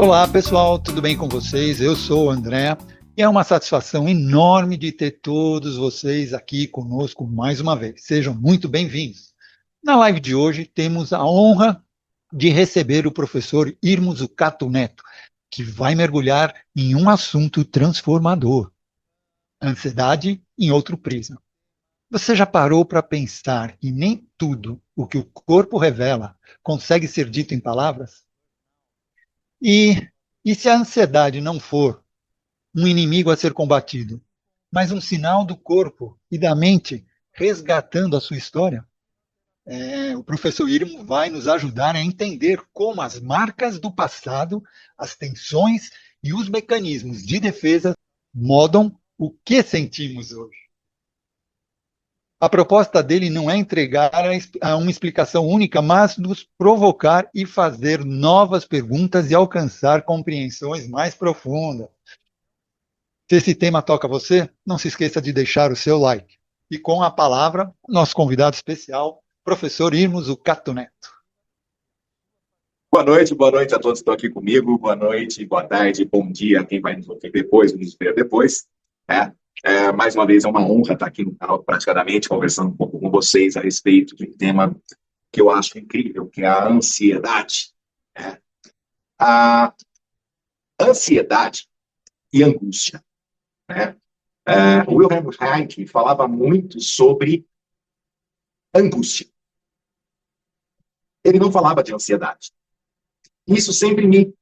Olá, pessoal, tudo bem com vocês? Eu sou o André e é uma satisfação enorme de ter todos vocês aqui conosco mais uma vez. Sejam muito bem-vindos. Na live de hoje temos a honra de receber o professor Irmo Zucato Neto, que vai mergulhar em um assunto transformador: ansiedade em outro prisma. Você já parou para pensar que nem tudo o que o corpo revela consegue ser dito em palavras? E, e se a ansiedade não for um inimigo a ser combatido, mas um sinal do corpo e da mente resgatando a sua história? O professor Irmo vai nos ajudar a entender como as marcas do passado, as tensões e os mecanismos de defesa modam o que sentimos hoje. A proposta dele não é entregar uma explicação única, mas nos provocar e fazer novas perguntas e alcançar compreensões mais profundas. Se esse tema toca você, não se esqueça de deixar o seu like. E com a palavra, nosso convidado especial, professor Irmo Zucato Neto. Boa noite a todos que estão aqui comigo. Boa noite, boa tarde, bom dia a quem vai nos ouvir depois, nos ver depois. Mais uma vez é uma honra estar aqui no canal, praticamente, conversando um pouco com vocês a respeito de um tema que eu acho incrível, que é a ansiedade. A ansiedade e angústia. Wilhelm Reich falava muito sobre angústia. Ele não falava de ansiedade. Isso sempre me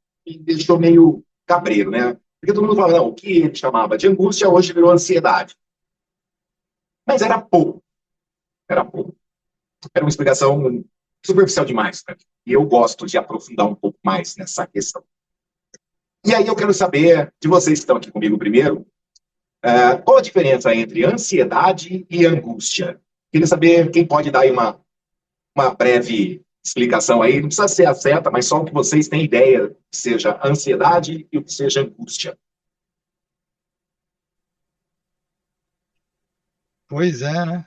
deixou meio cabreiro, né? Porque todo mundo fala, não, o que ele chamava de angústia hoje virou ansiedade. Mas era pouco. Era pouco. Era uma explicação superficial demais, né? E eu gosto de aprofundar um pouco mais nessa questão. E aí eu quero saber, de vocês que estão aqui comigo primeiro, qual a diferença entre ansiedade e angústia? Queria saber quem pode dar aí uma breve explicação aí, não precisa ser a certa, mas só o que vocês têm ideia, que seja ansiedade e o que seja angústia. Pois é, né?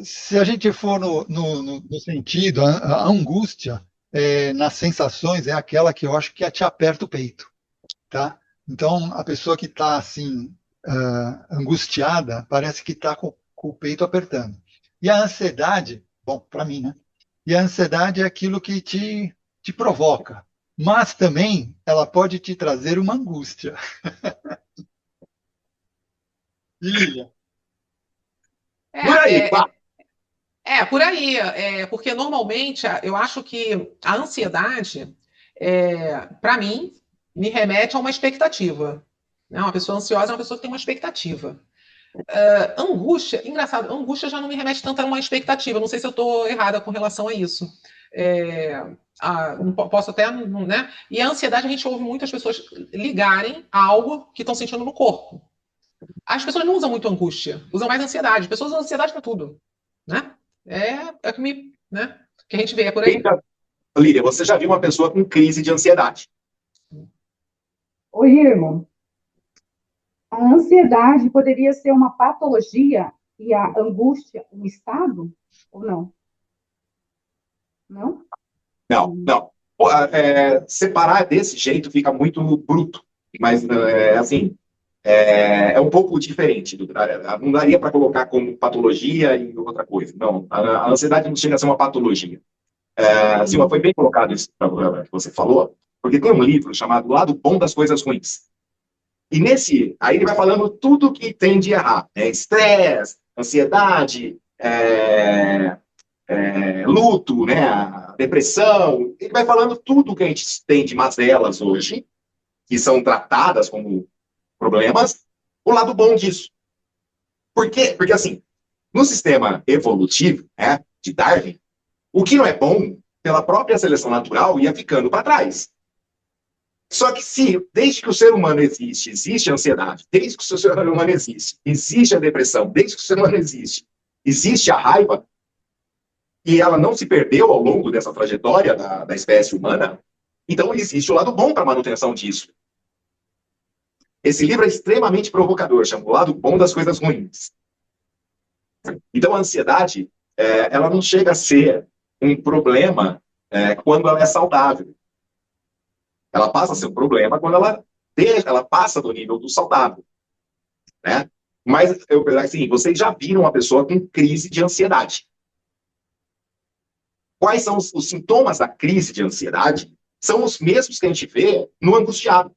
Se a gente for no sentido, a angústia nas sensações é aquela que eu acho que te aperta o peito, tá? Então, a pessoa que está assim, angustiada, parece que está com o peito apertando. E a ansiedade, bom, para mim, né? E a ansiedade é aquilo que te provoca, mas também ela pode te trazer uma angústia. E Lívia? Por aí, É, pá. é, por aí. Porque normalmente eu acho que a ansiedade, para mim, me remete a uma expectativa. Né? Uma pessoa ansiosa é uma pessoa que tem uma expectativa. Angústia, engraçado, angústia já não me remete tanto a uma expectativa. Não sei se eu estou errada com relação a isso. Não posso até, né? E a ansiedade, a gente ouve muitas pessoas ligarem a algo que estão sentindo no corpo. As pessoas não usam muito angústia, usam mais ansiedade. As pessoas usam ansiedade para tudo, né? É o que né? Que a gente vê por aí. Lídia, você já viu uma pessoa com crise de ansiedade? Oi, irmão. A ansiedade poderia ser uma patologia e a angústia um estado? Ou não? Não? Não. Separar desse jeito fica muito bruto, mas assim, é um pouco diferente. Não daria para colocar como patologia e outra coisa. Não, a ansiedade não chega a ser uma patologia. Silva, foi bem colocado isso que você falou, porque tem um livro chamado O Lado Bom das Coisas Ruins. E aí ele vai falando tudo que tem de errar. Estresse, ansiedade, luto, né, a depressão. Ele vai falando tudo que a gente tem de mazelas hoje, que são tratadas como problemas, o lado bom disso. Por quê? Porque, assim, no sistema evolutivo, né, de Darwin, o que não é bom, pela própria seleção natural, ia ficando para trás. Só que desde que o ser humano existe, existe a ansiedade, desde que o ser humano existe a depressão, desde que o ser humano existe a raiva, e ela não se perdeu ao longo dessa trajetória da espécie humana, então existe o lado bom para a manutenção disso. Esse livro é extremamente provocador, chama O Lado Bom das Coisas Ruins. Então a ansiedade, ela não chega a ser um problema quando ela é saudável. Ela passa a ser um problema quando ela passa do nível do saudável, né? Mas, assim, vocês já viram uma pessoa com crise de ansiedade. Quais são os sintomas da crise de ansiedade? São os mesmos que a gente vê no angustiado.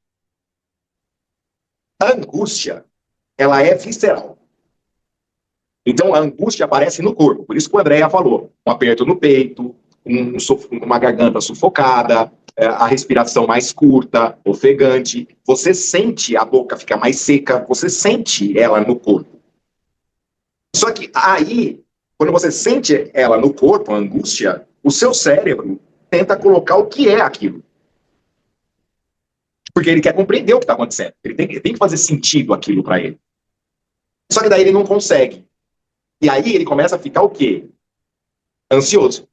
A angústia, ela é visceral. Então, a angústia aparece no corpo. Por isso que o Andréa falou. Um aperto no peito, uma garganta sufocada, a respiração mais curta, ofegante. Você sente a boca ficar mais seca, você sente ela no corpo. Só que aí, quando você sente ela no corpo, a angústia, o seu cérebro tenta colocar o que é aquilo. Porque ele quer compreender o que está acontecendo. Ele tem que fazer sentido aquilo para ele. Só que daí ele não consegue. E aí ele começa a ficar o quê? Ansioso.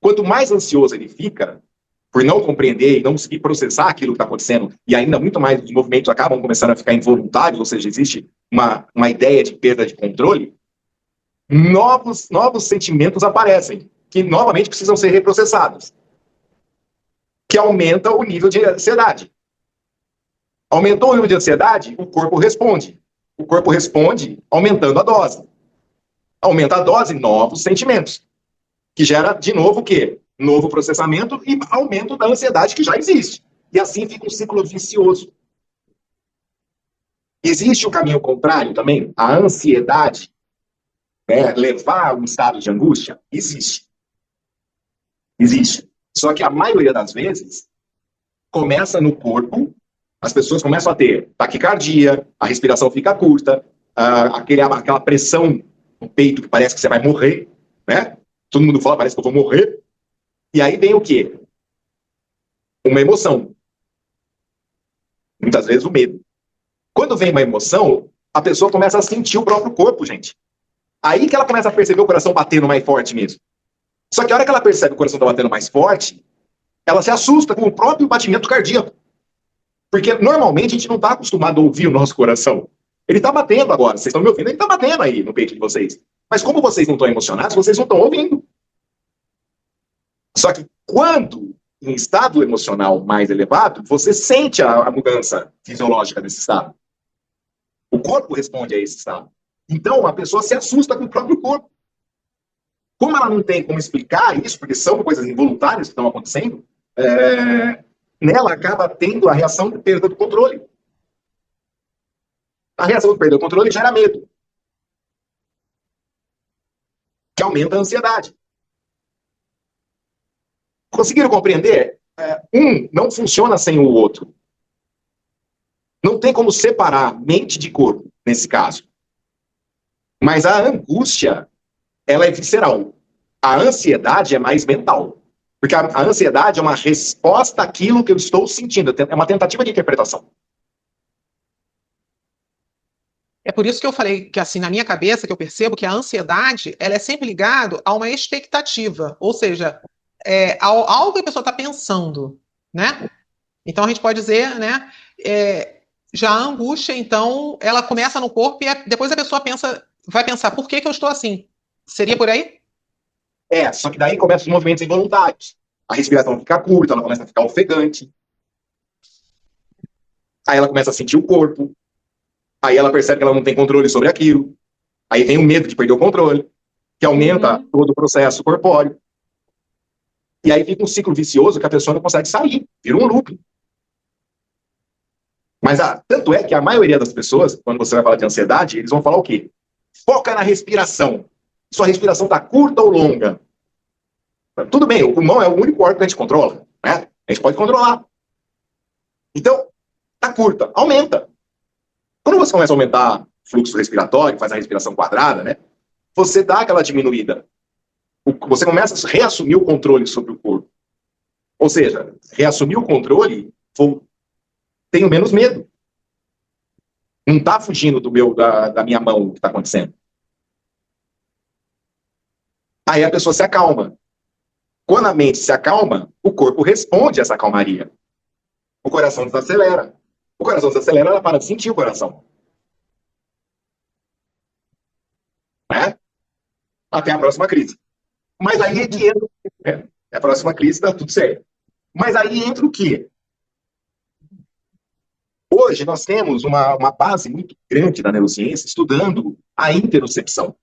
Quanto mais ansioso ele fica, por não compreender e não conseguir processar aquilo que está acontecendo, e ainda muito mais os movimentos acabam começando a ficar involuntários, ou seja, existe uma ideia de perda de controle, novos sentimentos aparecem, que novamente precisam ser reprocessados, que aumenta o nível de ansiedade. Aumentou o nível de ansiedade, o corpo responde. O corpo responde aumentando a dose. Aumenta a dose, novos sentimentos, que gera, de novo, o quê? Novo processamento e aumento da ansiedade que já existe. E assim fica um ciclo vicioso. Existe o caminho contrário também? A ansiedade, né, levar a um estado de angústia? Existe. Existe. Só que a maioria das vezes começa no corpo, as pessoas começam a ter taquicardia, a respiração fica curta, aquela pressão no peito que parece que você vai morrer, né? Todo mundo fala, parece que eu vou morrer. E aí vem o quê? Uma emoção. Muitas vezes o medo. Quando vem uma emoção, a pessoa começa a sentir o próprio corpo, gente. Aí que ela começa a perceber o coração batendo mais forte mesmo. Só que a hora que ela percebe que o coração está batendo mais forte, ela se assusta com o próprio batimento cardíaco. Porque normalmente a gente não está acostumado a ouvir o nosso coração. Ele está batendo agora. Vocês estão me ouvindo? Ele está batendo aí no peito de vocês. Mas como vocês não estão emocionados, vocês não estão ouvindo. Só que quando, em estado emocional mais elevado, você sente a mudança fisiológica desse estado. O corpo responde a esse estado. Então, a pessoa se assusta com o próprio corpo. Como ela não tem como explicar isso, porque são coisas involuntárias que estão acontecendo, nela acaba tendo a reação de perda do controle. A reação de perda do controle gera medo, que aumenta a ansiedade. Conseguiram compreender? Um não funciona sem o outro. Não tem como separar mente de corpo, nesse caso. Mas a angústia, ela é visceral. A ansiedade é mais mental. Porque a ansiedade é uma resposta àquilo que eu estou sentindo. É uma tentativa de interpretação. É por isso que eu falei que, assim, na minha cabeça, que eu percebo que a ansiedade, ela é sempre ligada a uma expectativa. Ou seja, algo que a pessoa está pensando, né? Então, a gente pode dizer, né? Já a angústia, então, ela começa no corpo e depois a pessoa vai pensar, por que eu estou assim? Seria por aí? Só que daí começam os movimentos involuntários. A respiração fica curta, ela começa a ficar ofegante. Aí ela começa a sentir o corpo. Aí ela percebe que ela não tem controle sobre aquilo. Aí vem o medo de perder o controle, que aumenta todo o processo corpóreo. E aí fica um ciclo vicioso que a pessoa não consegue sair. Vira um loop. Mas tanto é que a maioria das pessoas, quando você vai falar de ansiedade, eles vão falar o quê? Foca na respiração. Sua respiração está curta ou longa? Tudo bem, o pulmão é o único órgão que a gente controla, né? A gente pode controlar. Então, está curta, aumenta. Quando você começa a aumentar o fluxo respiratório, faz a respiração quadrada, né? Você dá aquela diminuída. Você começa a reassumir o controle sobre o corpo. Ou seja, reassumir o controle, tenho menos medo. Não está fugindo da minha mão o que está acontecendo. Aí a pessoa se acalma. Quando a mente se acalma, o corpo responde a essa calmaria. O coração desacelera. O coração desacelera, ela para de sentir o coração. Né? Até a próxima crise. Mas aí é que entra... a próxima crise está tudo certo. Mas aí entra o quê? hoje nós temos uma base muito grande da neurociência estudando a interocepção,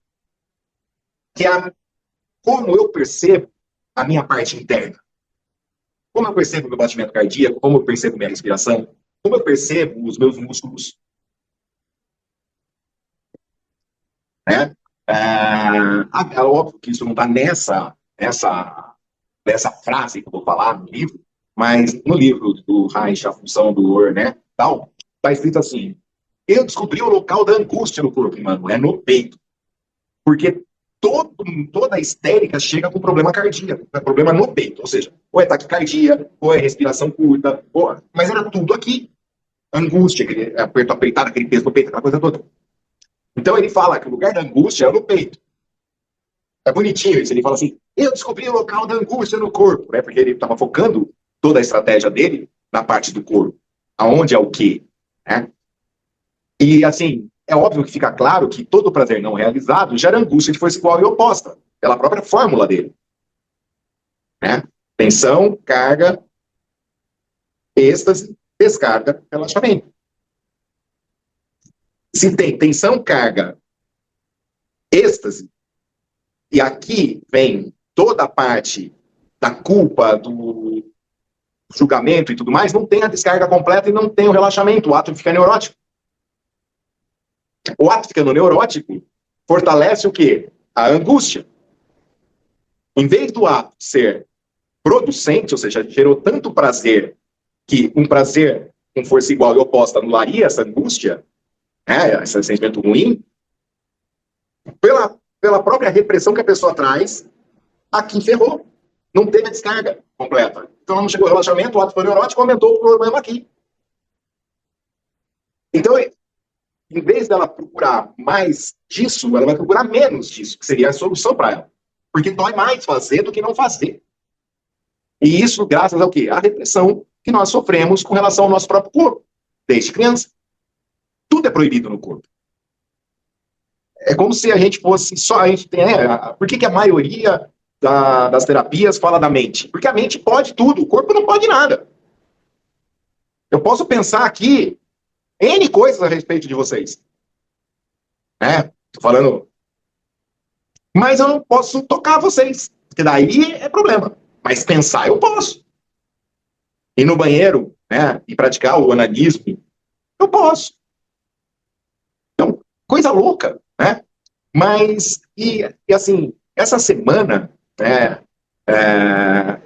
que é como eu percebo a minha parte interna. Como eu percebo meu batimento cardíaco, como eu percebo minha respiração, como eu percebo os meus músculos. Né? É óbvio que isso não está nessa frase que eu vou falar no livro, mas no livro do Reich, A Função do Werner, tal, está escrito assim: eu descobri o local da angústia no corpo humano, é no peito. Porque toda a histérica chega com problema cardíaco, problema no peito, ou seja, ou é taquicardia, ou é respiração curta, mas era tudo aqui. Angústia, aquele aperto apertado, aquele peso no peito, aquela coisa toda. Então ele fala que o lugar da angústia é no peito. É bonitinho isso, ele fala assim: eu descobri o local da angústia no corpo, né? Porque ele estava focando toda a estratégia dele na parte do corpo. Aonde é o quê? Né? E assim, é óbvio que fica claro que todo prazer não realizado gera angústia de força igual e oposta, pela própria fórmula dele. Né? Tensão, carga, êxtase, descarga, relaxamento. Se tem tensão, carga, êxtase, e aqui vem toda a parte da culpa, do julgamento e tudo mais, não tem a descarga completa e não tem o relaxamento, o ato fica neurótico. O ato ficando neurótico fortalece o quê? A angústia. Em vez do ato ser producente, ou seja, gerou tanto prazer que um prazer com força igual e oposta anularia essa angústia, né, esse sentimento ruim, pela própria repressão que a pessoa traz, aqui ferrou. Não teve a descarga completa. Então não chegou ao relaxamento, o ato foi neurótico, aumentou o problema aqui. Então, em vez dela procurar mais disso, ela vai procurar menos disso, que seria a solução para ela. Porque dói mais fazer do que não fazer. E isso graças ao quê? À repressão que nós sofremos com relação ao nosso próprio corpo, desde criança. Tudo é proibido no corpo. É como se a gente fosse só... por que a maioria das terapias fala da mente? Porque a mente pode tudo, o corpo não pode nada. Eu posso pensar aqui N coisas a respeito de vocês. Tô falando... Mas eu não posso tocar vocês, porque daí é problema. Mas pensar eu posso. Ir no banheiro, né, e praticar o onanismo, eu posso. Então, coisa louca, né? Mas, e assim, essa semana, né,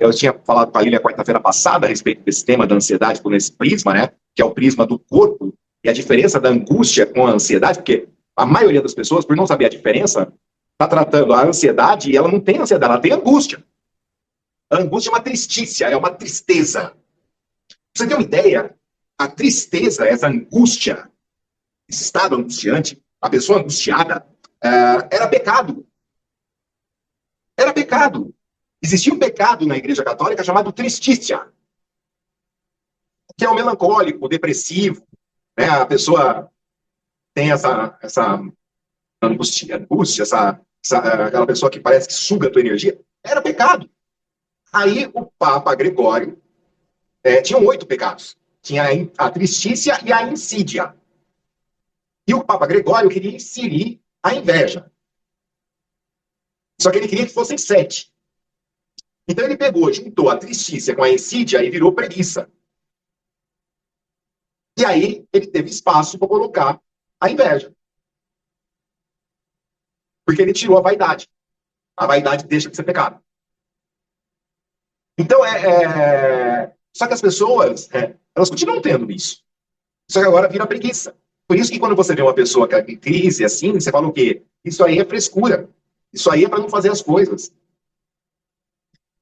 eu tinha falado com a Lília quarta-feira passada a respeito desse tema da ansiedade por esse prisma, né, que é o prisma do corpo, e a diferença da angústia com a ansiedade, porque a maioria das pessoas, por não saber a diferença, está tratando a ansiedade e ela não tem ansiedade, ela tem angústia. A angústia é uma tristícia, é uma tristeza. Pra você ter uma ideia, a tristeza, essa angústia, esse estado angustiante, a pessoa angustiada, era pecado. Era pecado. Existia um pecado na Igreja Católica chamado tristícia, que é o melancólico, o depressivo, né? A pessoa tem essa angústia, aquela pessoa que parece que suga a tua energia. Era pecado. Aí o Papa Gregório tinham 8 pecados. Tinha a tristícia e a insídia. E o Papa Gregório queria inserir a inveja. Só que ele queria que fossem 7. Então ele pegou, juntou a tristícia com a insídia e virou preguiça. E aí ele teve espaço para colocar a inveja. Porque ele tirou a vaidade. A vaidade deixa de ser pecado. Então, só que as pessoas, elas continuam tendo isso. Só que agora vira preguiça. Por isso que quando você vê uma pessoa que em crise, assim, você fala o quê? Isso aí é frescura. Isso aí é para não fazer as coisas.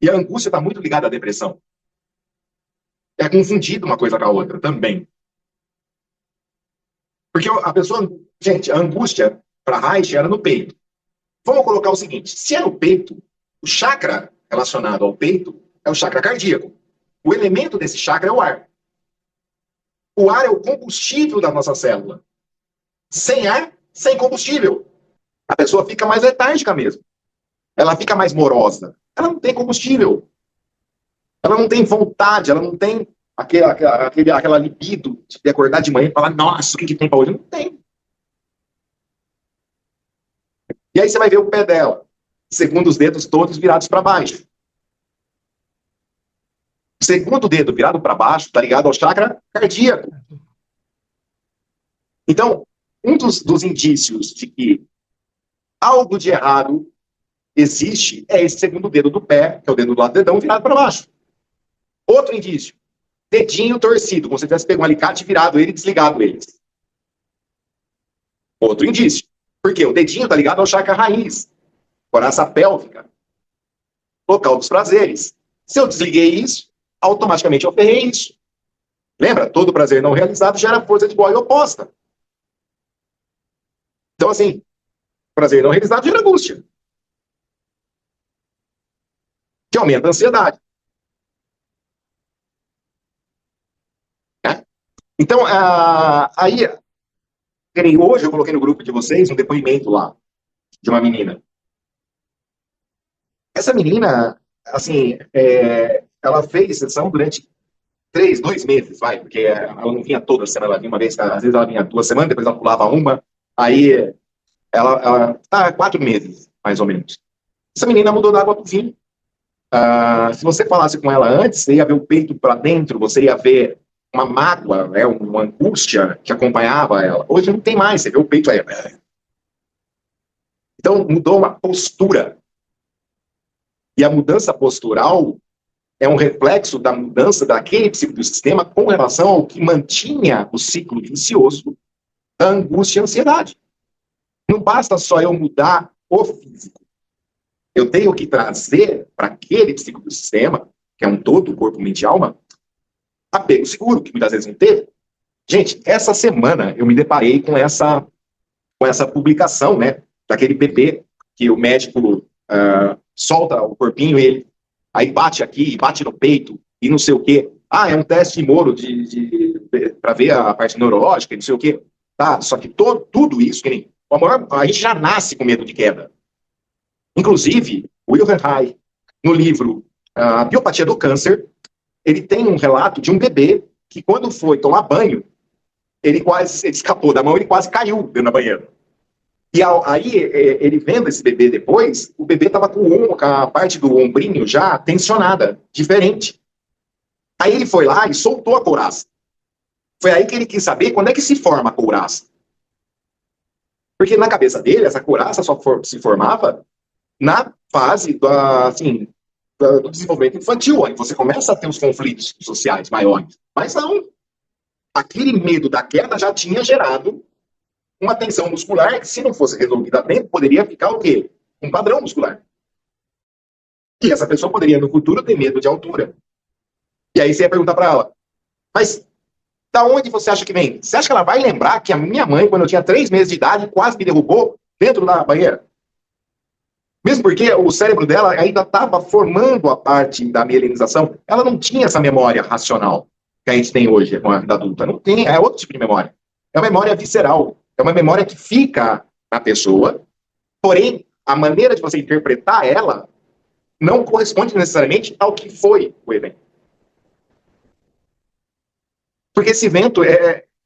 E a angústia está muito ligada à depressão. É confundido uma coisa com a outra também. Porque a pessoa... Gente, a angústia, para Reich, era no peito. Vamos colocar o seguinte. Se é no peito, o chakra relacionado ao peito é o chakra cardíaco. O elemento desse chakra é o ar. O ar é o combustível da nossa célula. Sem ar, sem combustível. A pessoa fica mais letárgica mesmo. Ela fica mais morosa. Ela não tem combustível. Ela não tem vontade, ela não tem aquela libido de acordar de manhã e falar, nossa, o que tem para hoje? Não tem. E aí você vai ver o pé dela, segundo os dedos todos virados para baixo. O segundo dedo virado para baixo está ligado ao chakra cardíaco. Então, um dos indícios de que algo de errado existe é esse segundo dedo do pé, que é o dedo do lado do dedão, virado para baixo. Outro indício, dedinho torcido, como se tivesse pego um alicate e virado ele e desligado ele. Outro indício. Por quê? O dedinho está ligado ao chakra raiz, coraça pélvica, local dos prazeres. Se eu desliguei isso, automaticamente eu ferrei isso. Lembra? Todo prazer não realizado gera força de boa e oposta. Então, assim, prazer não realizado gera angústia, que aumenta a ansiedade. Né? Então, aí, hoje eu coloquei no grupo de vocês um depoimento lá, de uma menina. Essa menina, assim, ela fez sessão durante 2 meses, porque ela não vinha toda semana, ela vinha uma vez, às vezes ela vinha 2 semanas, depois ela pulava uma, aí ela tá 4 meses, mais ou menos. Essa menina mudou da água pro vinho. Se você falasse com ela antes, você ia ver o peito para dentro, você ia ver uma mágoa, uma angústia que acompanhava ela. Hoje não tem mais, você vê o peito aí. Então mudou uma postura. E a mudança postural é um reflexo da mudança daquele psicossistema com relação ao que mantinha o ciclo vicioso da angústia e ansiedade. Não basta só eu mudar o físico. Eu tenho que trazer para aquele psicossistema, que é um todo, corpo, mente e alma, apego seguro, que muitas vezes não teve. Gente, essa semana eu me deparei com essa publicação, né, daquele bebê que o médico solta o corpinho e ele aí bate aqui, bate no peito e não sei o quê. É um teste de Moro para ver a parte neurológica e não sei o quê. Tá, só que tudo isso, que nem, a gente já nasce com medo de queda. Inclusive, o Wilhelm Reich, no livro A Biopatia do Câncer, ele tem um relato de um bebê que, quando foi tomar banho, ele escapou da mão, ele quase caiu dentro da banheira. E aí, ele vendo esse bebê depois, o bebê estava com a parte do ombrinho já tensionada, diferente. Aí ele foi lá e soltou a couraça. Foi aí que ele quis saber quando é que se forma a couraça. Porque na cabeça dele, essa couraça só se formava na fase do desenvolvimento infantil, onde você começa a ter os conflitos sociais maiores. Mas não. Aquele medo da queda já tinha gerado uma tensão muscular que, se não fosse resolvida a tempo, poderia ficar o quê? Um padrão muscular. E essa pessoa poderia, no futuro, ter medo de altura. E aí você ia perguntar para ela, mas da onde você acha que vem? Você acha que ela vai lembrar que a minha mãe, quando eu tinha 3 meses de idade, quase me derrubou dentro da banheira? Mesmo porque o cérebro dela ainda estava formando a parte da mielinização, ela não tinha essa memória racional que a gente tem hoje com a vida adulta. Não tem, é outro tipo de memória. É uma memória visceral. É uma memória que fica na pessoa, porém, a maneira de você interpretar ela não corresponde necessariamente ao que foi o evento. Porque esse evento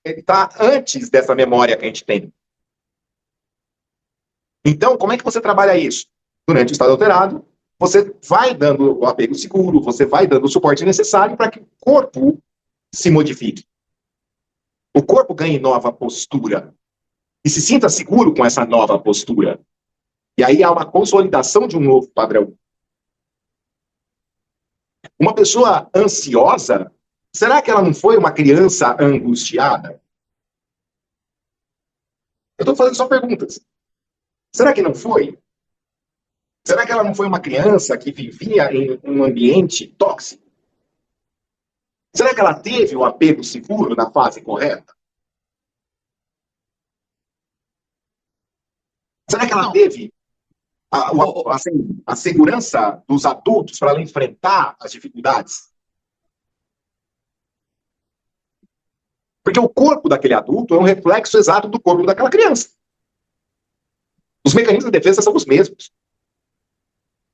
está antes dessa memória que a gente tem. Então, como é que você trabalha isso? Durante o estado alterado, você vai dando o apego seguro, você vai dando o suporte necessário para que o corpo se modifique. O corpo ganhe nova postura. E se sinta seguro com essa nova postura. E aí há uma consolidação de um novo padrão. Uma pessoa ansiosa, será que ela não foi uma criança angustiada? Eu estou fazendo só perguntas. Será que não foi? Será que ela não foi uma criança que vivia em um ambiente tóxico? Será que ela teve o apego seguro na fase correta? Será que ela teve a segurança dos adultos para ela enfrentar as dificuldades? Porque o corpo daquele adulto é um reflexo exato do corpo daquela criança. Os mecanismos de defesa são os mesmos.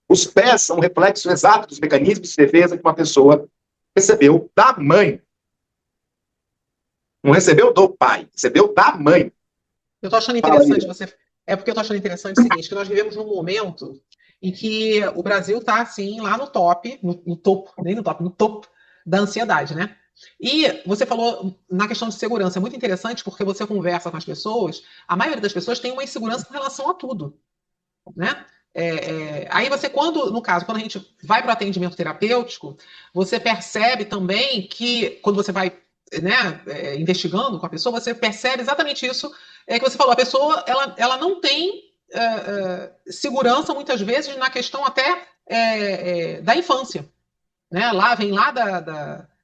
Os pés são um reflexo exato dos mecanismos de defesa que uma pessoa recebeu da mãe. Não recebeu do pai, recebeu da mãe. Eu tô achando Fala aí. interessante você. É porque eu tô achando interessante o seguinte, que nós vivemos num momento em que o Brasil tá assim lá no top, no topo, nem no top, no topo da ansiedade, né? E você falou na questão de segurança, é muito interessante porque você conversa com as pessoas, a maioria das pessoas tem uma insegurança com relação a tudo, né? Aí você, no caso, quando a gente vai para o atendimento terapêutico, você percebe também que, quando você vai, né, investigando com a pessoa, você percebe exatamente isso que você falou. A pessoa ela não tem segurança, muitas vezes, na questão até da infância. Né? Vem lá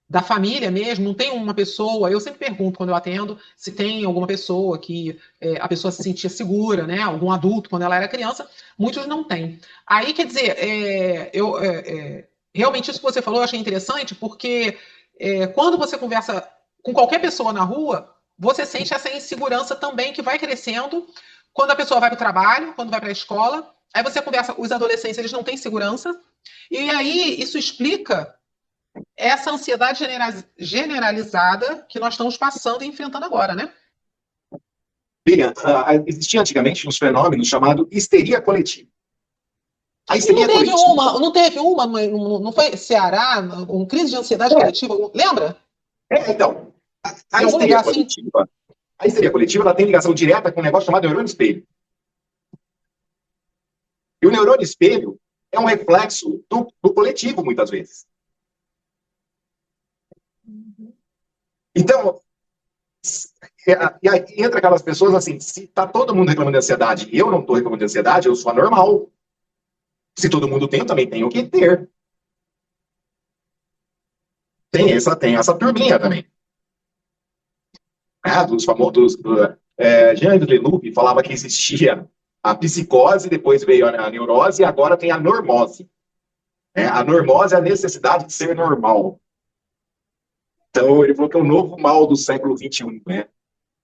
da família mesmo, não tem uma pessoa. Eu sempre pergunto quando eu atendo se tem alguma pessoa que a pessoa se sentia segura, né? Algum adulto quando ela era criança. Muitos não têm. Aí, quer dizer, realmente isso que você falou eu achei interessante, porque quando você conversa com qualquer pessoa na rua, você sente essa insegurança também que vai crescendo quando a pessoa vai para o trabalho, quando vai para a escola. Aí você conversa, os adolescentes, eles não têm segurança. E aí isso explica essa ansiedade generalizada que nós estamos passando e enfrentando agora, né? Lilian, existia antigamente uns fenômenos chamados histeria coletiva. A Não histeria teve coletiva... não teve uma, não foi Ceará, uma crise de ansiedade coletiva, lembra? Então, a Em algum histeria lugar assim? coletiva, a histeria coletiva ela tem ligação direta com um negócio chamado neurônio espelho. E o neurônio espelho é um reflexo do coletivo, muitas vezes. Então, e aí entra aquelas pessoas assim, se tá todo mundo reclamando de ansiedade e eu não estou reclamando de ansiedade, eu sou anormal. Se todo mundo tem, eu também tenho que ter. Tem essa turminha também. Dos famosos... Jean de Leloup falava que existia a psicose, depois veio a neurose e agora tem a normose. A normose é a necessidade de ser normal. Então, ele falou que é o novo mal do século XXI, né?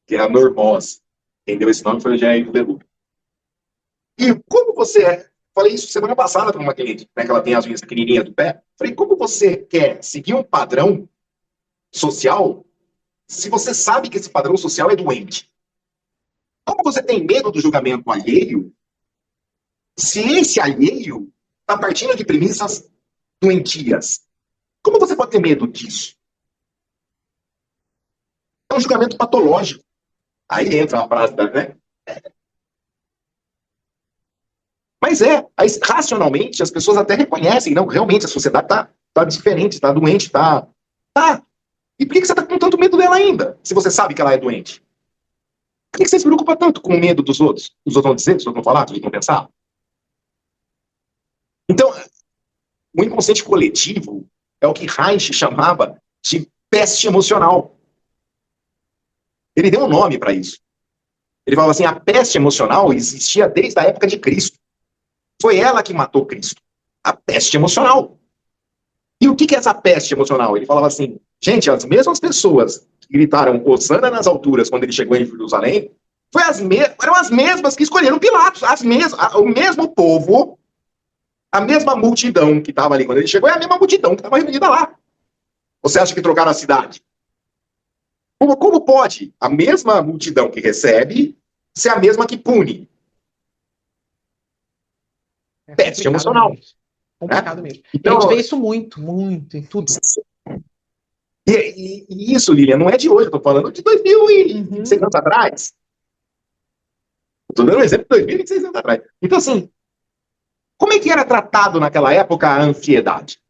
Que é a normose. Quem deu esse nome foi o Jean de Leloup. E como você é? Falei isso semana passada para uma cliente, né, que ela tem as unhas pequenininhas do pé. Falei, como você quer seguir um padrão social se você sabe que esse padrão social é doente? Como você tem medo do julgamento alheio se esse alheio está partindo de premissas doentias? Como você pode ter medo disso? É um julgamento patológico. Aí entra a frase da... Né? Mas racionalmente, as pessoas até reconhecem, não, realmente a sociedade tá diferente, está doente, tá. E por que você está com tanto medo dela ainda, se você sabe que ela é doente? Por que você se preocupa tanto com o medo dos outros? Os outros vão dizer, os outros vão falar, os outros vão pensar? Então, o inconsciente coletivo é o que Reich chamava de peste emocional. Ele deu um nome para isso. Ele falava assim, a peste emocional existia desde a época de Cristo. Foi ela que matou Cristo. A peste emocional. E o que é essa peste emocional? Ele falava assim, gente, as mesmas pessoas que gritaram Hosana nas alturas quando ele chegou em Jerusalém, eram as mesmas que escolheram Pilatos. O mesmo povo, a mesma multidão que estava ali quando ele chegou, é a mesma multidão que estava reunida lá. Você acha que trocaram a cidade? Como pode a mesma multidão que recebe ser a mesma que pune? Peste emocional. Complicado mesmo. Então, a gente vê isso muito, muito, em tudo. E isso, Lilian, não é de hoje, eu estou falando de 2.600 anos atrás. Estou dando um exemplo de 2.600 anos atrás. Então, assim, como é que era tratado naquela época a ansiedade?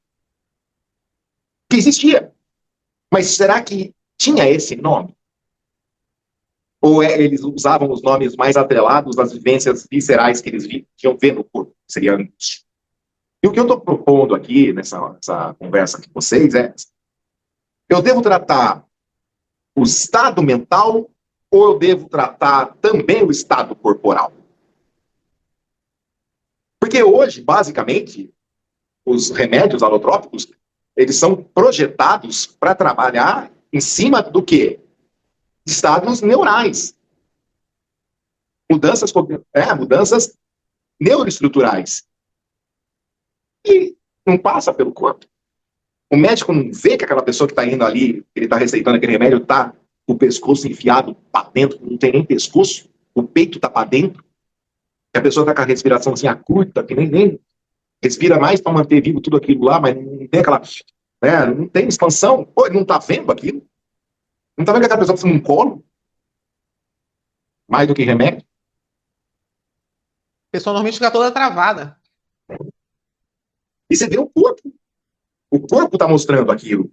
Que existia. Mas será que tinha esse nome? Ou eles usavam os nomes mais atrelados às vivências viscerais que eles tinham ver no corpo? Seria angústia. E o que eu estou propondo aqui, nessa conversa com vocês, eu devo tratar o estado mental ou eu devo tratar também o estado corporal? Porque hoje, basicamente, os remédios alotrópicos, eles são projetados para trabalhar em cima do quê? Estados neurais. Mudanças neuroestruturais. E não passa pelo corpo. O médico não vê que aquela pessoa que está indo ali, que ele está receitando aquele remédio, está o pescoço enfiado para dentro, não tem nem pescoço, o peito tá para dentro, que a pessoa tá com a respiraçãozinha curta, que nem respira mais para manter vivo tudo aquilo lá, mas não tem aquela, né, não tem expansão. Pô, ele não tá vendo aquilo? Não tá vendo que aquela pessoa precisa de um colo? Mais do que remédio? A pessoa normalmente fica toda travada. E você vê o corpo. O corpo tá mostrando aquilo.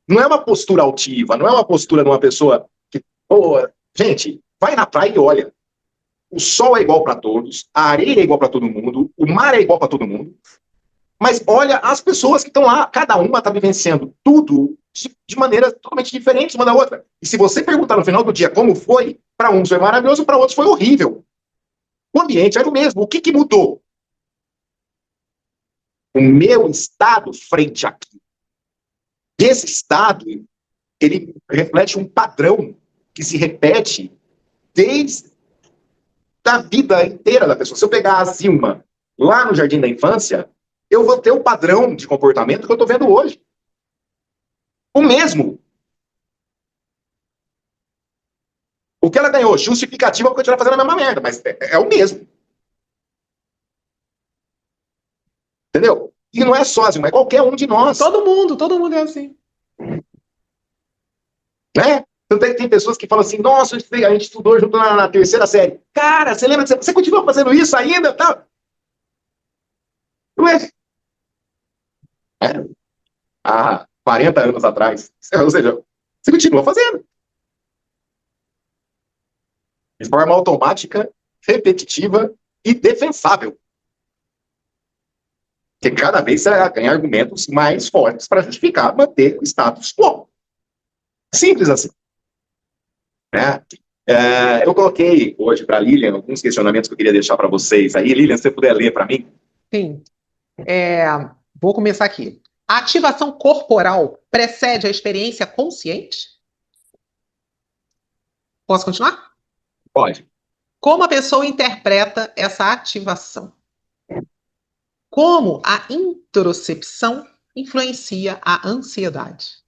Não é uma postura altiva, não é uma postura de uma pessoa que, pô, gente, vai na praia e olha. O sol é igual para todos, a areia é igual para todo mundo, o mar é igual para todo mundo. Mas olha as pessoas que estão lá, cada uma está vivenciando tudo de maneira totalmente diferente uma da outra. E se você perguntar no final do dia como foi, para uns foi maravilhoso, para outros foi horrível. O ambiente era o mesmo. O que mudou? O meu estado frente àquilo. E esse estado, ele reflete um padrão que se repete desde a vida inteira da pessoa. Se eu pegar a Zilma lá no Jardim da Infância, eu vou ter o padrão de comportamento que eu estou vendo hoje. O mesmo. O que ela ganhou? Justificativa porque eu estiver fazendo a mesma merda, mas é o mesmo. Entendeu? E não é só a Zilma, é qualquer um de nós. Todo mundo é assim. Né? Tanto é que tem pessoas que falam assim, nossa, a gente estudou junto na terceira série. Cara, você lembra que você continua fazendo isso ainda? Tá? Não é? Há 40 anos atrás. Ou seja, você continua fazendo. De forma automática, repetitiva e defensável. Porque cada vez você ganha argumentos mais fortes para justificar manter o status quo. Simples assim. Né? Eu coloquei hoje para a Lilian alguns questionamentos que eu queria deixar para vocês. Aí, Lilian, se você puder ler para mim. Sim. Vou começar aqui. A ativação corporal precede a experiência consciente? Posso continuar? Pode. Como a pessoa interpreta essa ativação? Como a interocepção influencia a ansiedade?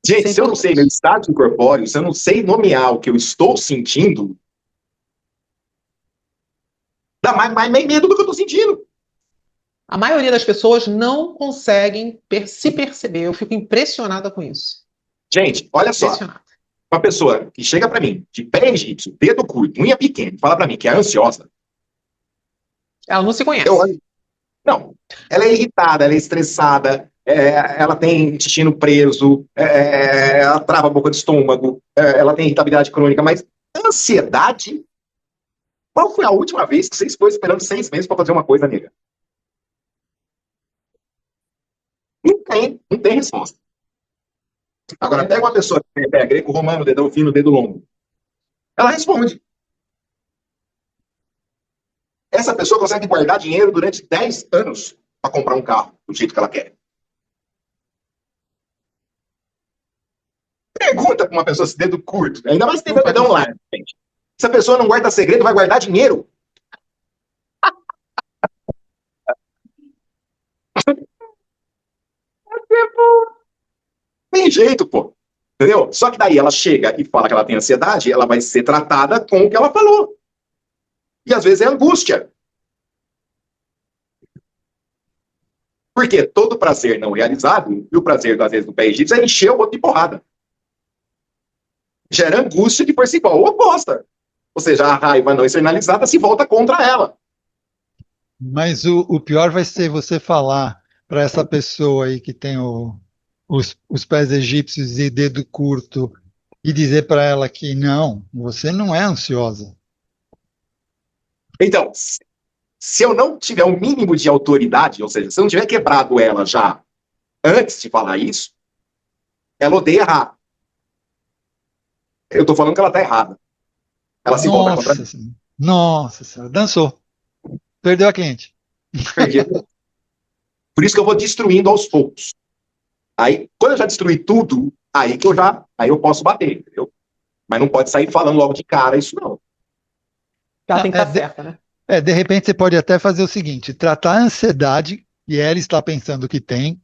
Gente, se eu não sei meu estado corpóreo, se eu não sei nomear o que eu estou sentindo, dá mais medo do que eu estou sentindo. A maioria das pessoas não conseguem se perceber. Eu fico impressionada com isso. Gente, olha só. Uma pessoa que chega para mim, de pé egípcio, dedo curto, unha pequena, fala para mim que é ansiosa. Ela não se conhece. Não. Ela é irritada, ela é estressada, ela tem intestino preso, ela trava a boca do estômago, ela tem irritabilidade crônica, mas ansiedade? Qual foi a última vez que você ficou esperando 6 meses para fazer uma coisa, nega? Não tem resposta. Agora, pega uma pessoa que tem pé greco, romano, dedão fino, dedo longo. Ela responde. Essa pessoa consegue guardar dinheiro durante 10 anos para comprar um carro do jeito que ela quer. Pergunta para uma pessoa se dedo curto, ainda mais se tem dedão lá, gente. Se a pessoa não guarda segredo, vai guardar dinheiro. Tem jeito, pô. Entendeu? Só que daí ela chega e fala que ela tem ansiedade, ela vai ser tratada com o que ela falou. E às vezes é angústia. Porque todo prazer não realizado, e o prazer, às vezes, do pé egípcio é encher o outro de porrada. Gera angústia que por si igual oposta. Ou seja, a raiva não externalizada se volta contra ela. Mas o pior vai ser você falar para essa pessoa aí que tem os pés egípcios e dedo curto e dizer para ela que não, você não é ansiosa. Então, se eu não tiver um mínimo de autoridade, ou seja, se eu não tiver quebrado ela já antes de falar isso, ela odeia errar. Eu tô falando que ela tá errada. Ela se volta contra mim. Nossa senhora, dançou. Perdeu a cliente. Perdi. Por isso que eu vou destruindo aos poucos. Aí, quando eu já destruir tudo, aí eu posso bater, entendeu? Mas não pode sair falando logo de cara isso, não. Ela tem que estar certa, né? De repente você pode até fazer o seguinte, tratar a ansiedade, e ela está pensando que tem.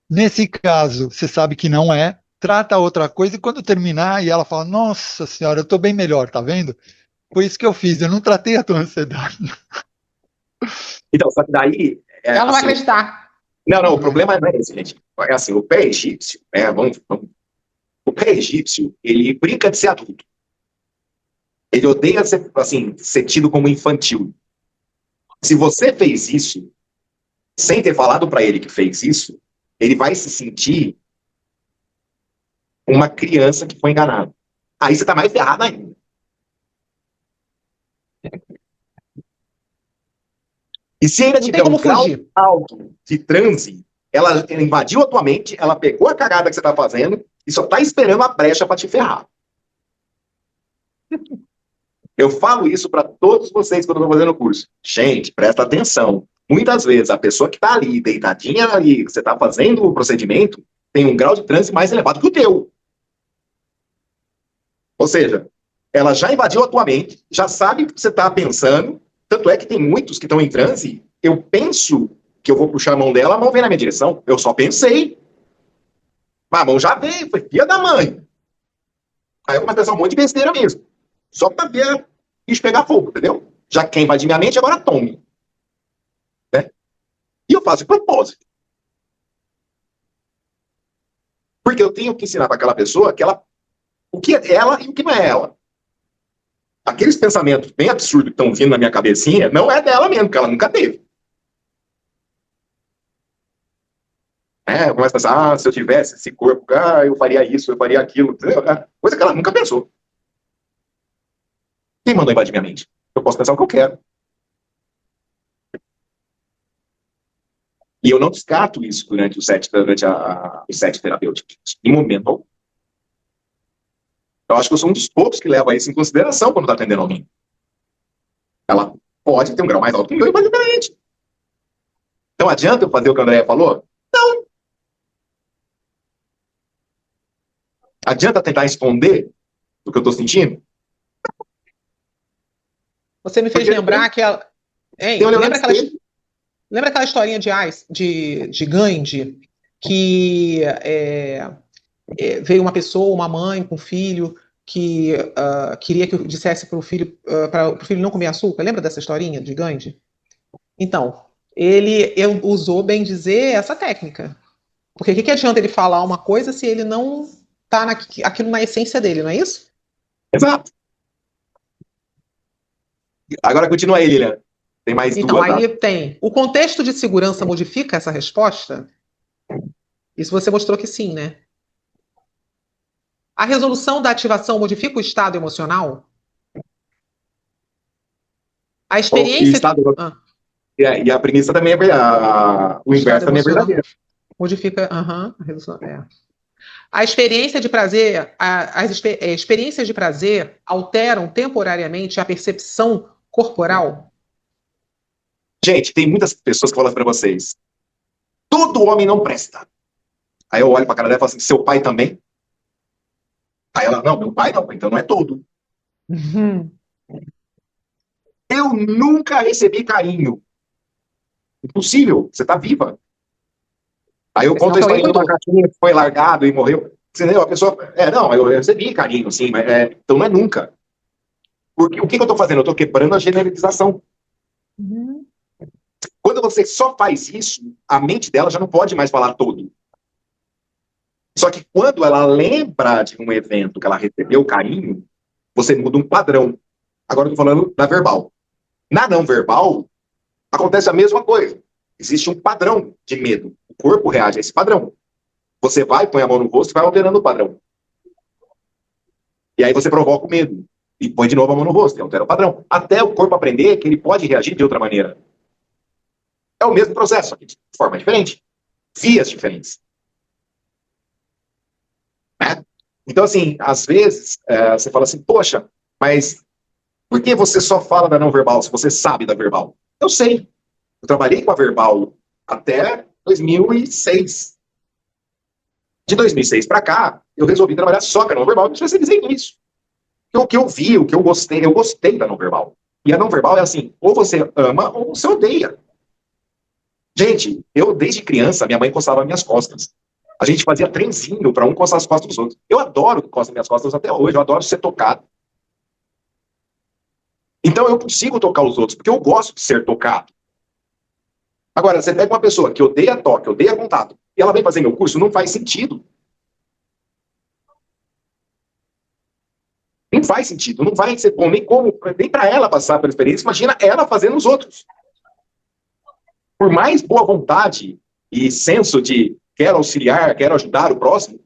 Nesse caso, você sabe que não é, trata outra coisa, e quando terminar, e ela fala, nossa senhora, eu estou bem melhor, tá vendo? Foi isso que eu fiz, eu não tratei a tua ansiedade. Então, só que daí. Ela não vai Assim, acreditar. não, o problema não é esse, gente. É assim, o pé egípcio, né? O pé egípcio, ele brinca de ser adulto. Ele odeia ser, assim, ser tido como infantil. Se você fez isso, sem ter falado para ele que fez isso, ele vai se sentir uma criança que foi enganada. Aí você está mais ferrado ainda. E se ainda Não tiver tem como um grau fugir. alto de transe, ela invadiu a tua mente, ela pegou a cagada que você está fazendo e só está esperando a brecha para te ferrar. Eu falo isso para todos vocês quando eu estou fazendo o curso. Gente, presta atenção. Muitas vezes a pessoa que está ali, deitadinha ali, que você está fazendo o procedimento, tem um grau de transe mais elevado que o teu. Ou seja, ela já invadiu a tua mente, já sabe o que você está pensando, tanto é que tem muitos que estão em transe, eu penso que eu vou puxar a mão dela, a mão vem na minha direção. Eu só pensei. Mas a mão já veio, foi filha da mãe. Aí eu começo a pensar um monte de besteira mesmo. Só para ver o bicho pegar fogo, entendeu? Já quer invadir minha mente, agora tome. Né? E eu faço de propósito. Porque eu tenho que ensinar para aquela pessoa que ela, o que é ela e o que não é ela. Aqueles pensamentos bem absurdos que estão vindo na minha cabecinha, não é dela mesmo, que ela nunca teve. Eu começo a pensar, se eu tivesse esse corpo, eu faria isso, eu faria aquilo. Entendeu? Coisa que ela nunca pensou. Quem mandou invadir minha mente? Eu posso pensar o que eu quero. E eu não descarto isso durante o set terapêutico. Em momento algum. Eu acho que eu sou um dos poucos que leva isso em consideração quando está atendendo alguém. Ela pode ter um grau mais alto que o meu e mais diferente. Então adianta eu fazer o que a Andréia falou? Não. Adianta tentar esconder o que eu estou sentindo? Você me fez lembrar que ela. Hein, lembra aquela historinha de Gandhi, que veio uma pessoa, uma mãe com um filho, que queria que eu dissesse para o filho não comer açúcar? Lembra dessa historinha de Gandhi? Então, ele usou, bem dizer, essa técnica. Porque o que adianta ele falar uma coisa se ele não está aquilo na essência dele, não é isso? Exato. Agora continua aí, Lilian. Tem mais então, duas. Aí tem. O contexto de segurança modifica essa resposta? Isso você mostrou que sim, né? A resolução da ativação modifica o estado emocional? A experiência. E a premissa também é verdade. O inverso também é verdadeiro. Modifica. A resolução. A experiência de prazer, as experiências de prazer alteram temporariamente a percepção corporal? Gente, tem muitas pessoas que falam para vocês: todo homem não presta. Aí eu olho para a cara dela e falo assim: seu pai também? Aí ela: não, meu pai não, então não é todo. Uhum. Eu nunca recebi carinho. Impossível, você está viva. Aí eu conto a história do macaquinho que foi largado e morreu. Entendeu? A pessoa, não, eu recebi carinho, sim, mas então não é nunca. Porque o que eu estou fazendo? Eu estou quebrando a generalização. Uhum. Quando você só faz isso, a mente dela já não pode mais falar todo. Só que quando ela lembra de um evento que ela recebeu carinho, você muda um padrão. Agora eu estou falando da verbal. Na não verbal, acontece a mesma coisa. Existe um padrão de medo. O corpo reage a esse padrão. Você vai, põe a mão no rosto e vai alterando o padrão. E aí você provoca o medo. E põe de novo a mão no rosto e altera o padrão. Até o corpo aprender que ele pode reagir de outra maneira. É o mesmo processo, só que de forma diferente. Vias diferentes. Então, assim, às vezes, você fala assim, poxa, mas por que você só fala da não verbal se você sabe da verbal? Eu sei. Eu trabalhei com a verbal até 2006. De 2006 para cá, eu resolvi trabalhar só com a não verbal e me especializei nisso. O que eu vi, o que eu gostei da não verbal. E a não verbal é assim, ou você ama ou você odeia. Gente, eu desde criança, minha mãe encostava nas minhas costas. A gente fazia trenzinho para um coçar as costas dos outros. Eu adoro que coçam minhas costas até hoje, eu adoro ser tocado. Então eu consigo tocar os outros, porque eu gosto de ser tocado. Agora, você pega uma pessoa que odeia toque, odeia contato, e ela vem fazer meu curso, não faz sentido. Não faz sentido, não vai ser bom nem para ela passar pela experiência, imagina ela fazendo os outros. Por mais boa vontade e senso de quero auxiliar, quero ajudar o próximo,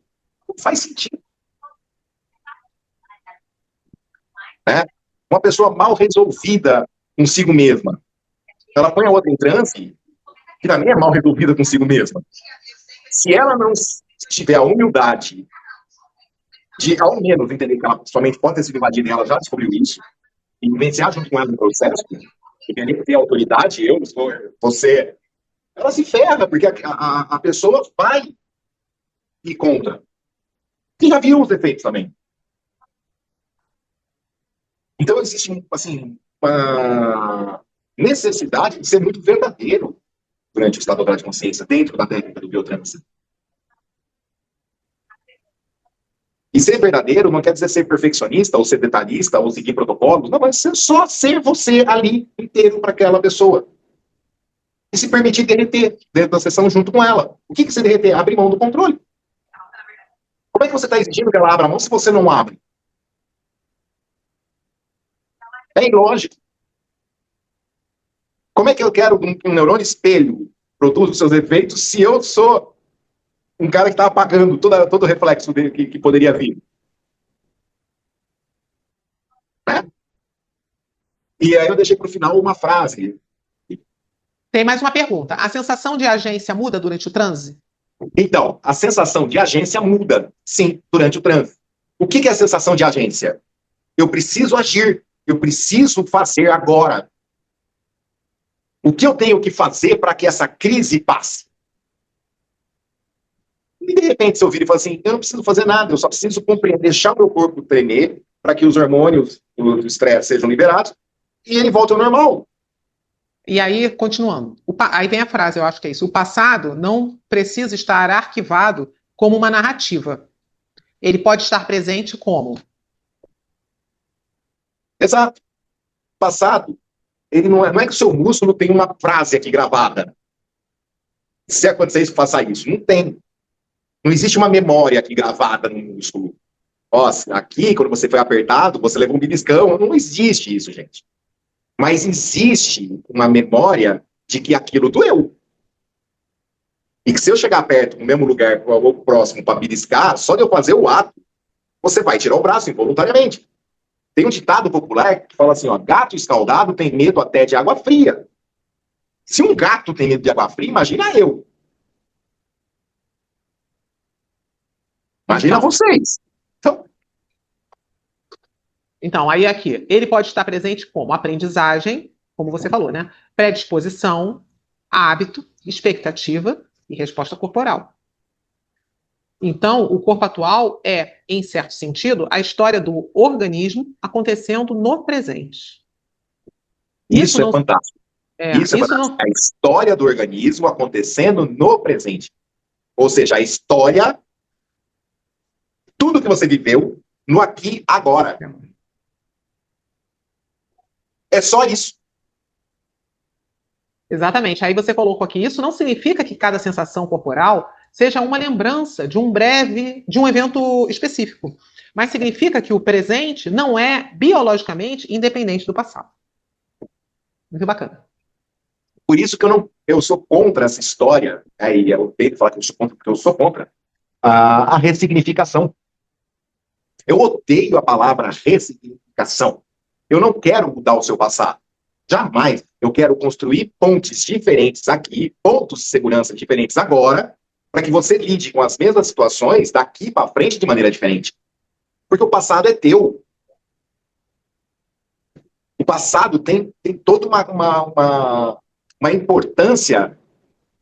não faz sentido. Né? Uma pessoa mal resolvida consigo mesma, ela põe a outra em transe, que também é mal resolvida consigo mesma. Se ela não tiver a humildade de, ao menos, entender que ela somente pode ter sido invadida e ela já descobriu isso, e vivenciar junto com ela no processo, porque ele tem autoridade, eu sou você, ela se ferra, porque a pessoa vai ir contra. E já viu os efeitos também. Então, existe, assim, uma necessidade de ser muito verdadeiro durante o estado de alteração de consciência, dentro da técnica do biotrans. E ser verdadeiro não quer dizer ser perfeccionista, ou ser detalhista, ou seguir protocolos. Não, mas só ser você ali inteiro para aquela pessoa. E se permitir derreter dentro da sessão junto com ela. O que você derreter? Abre mão do controle. Como é que você está exigindo que ela abra a mão se você não abre? É ilógico. Como é que eu quero um neurônio espelho produz os seus efeitos se eu sou um cara que está apagando todo o reflexo dele que poderia vir? Né? E aí eu deixei para o final uma frase. Tem mais uma pergunta. A sensação de agência muda durante o transe? Então, a sensação de agência muda, sim, durante o transe. O que é a sensação de agência? Eu preciso agir, eu preciso fazer agora. O que eu tenho que fazer para que essa crise passe? E de repente, se eu vir e falar assim, eu não preciso fazer nada, eu só preciso compreender, deixar o meu corpo tremer para que os hormônios do estresse sejam liberados e ele volte ao normal. E aí, continuando. Aí vem a frase, eu acho que é isso. O passado não precisa estar arquivado como uma narrativa. Ele pode estar presente como? Exato. Passado, ele não é que o seu músculo tem uma frase aqui gravada. Se acontecer isso, faça isso. Não tem. Não existe uma memória aqui gravada no músculo. Nossa, aqui, quando você foi apertado, você levou um beliscão. Não existe isso, gente. Mas existe uma memória de que aquilo doeu. E que se eu chegar perto, no mesmo lugar, ou próximo, para beliscar, só de eu fazer o ato, você vai tirar o braço involuntariamente. Tem um ditado popular que fala assim, ó, gato escaldado tem medo até de água fria. Se um gato tem medo de água fria, imagina eu. Imagina vocês. Então, aí aqui, ele pode estar presente como aprendizagem, como você falou, né? Predisposição, hábito, expectativa e resposta corporal. Então, o corpo atual é, em certo sentido, a história do organismo acontecendo no presente. Isso é fantástico. Isso é fantástico. A história do organismo acontecendo no presente. Ou seja, a história, tudo que você viveu no aqui, agora. É só isso. Exatamente. Aí você colocou aqui, isso não significa que cada sensação corporal seja uma lembrança de um evento específico, mas significa que o presente não é biologicamente independente do passado. Muito bacana. Por isso que eu sou contra essa história, aí eu tenho que falar que eu sou contra, porque eu sou contra a ressignificação. Eu odeio a palavra ressignificação. Eu não quero mudar o seu passado. Jamais. Eu quero construir pontes diferentes aqui, pontos de segurança diferentes agora, para que você lide com as mesmas situações daqui para frente de maneira diferente. Porque o passado é teu. O passado tem toda uma importância,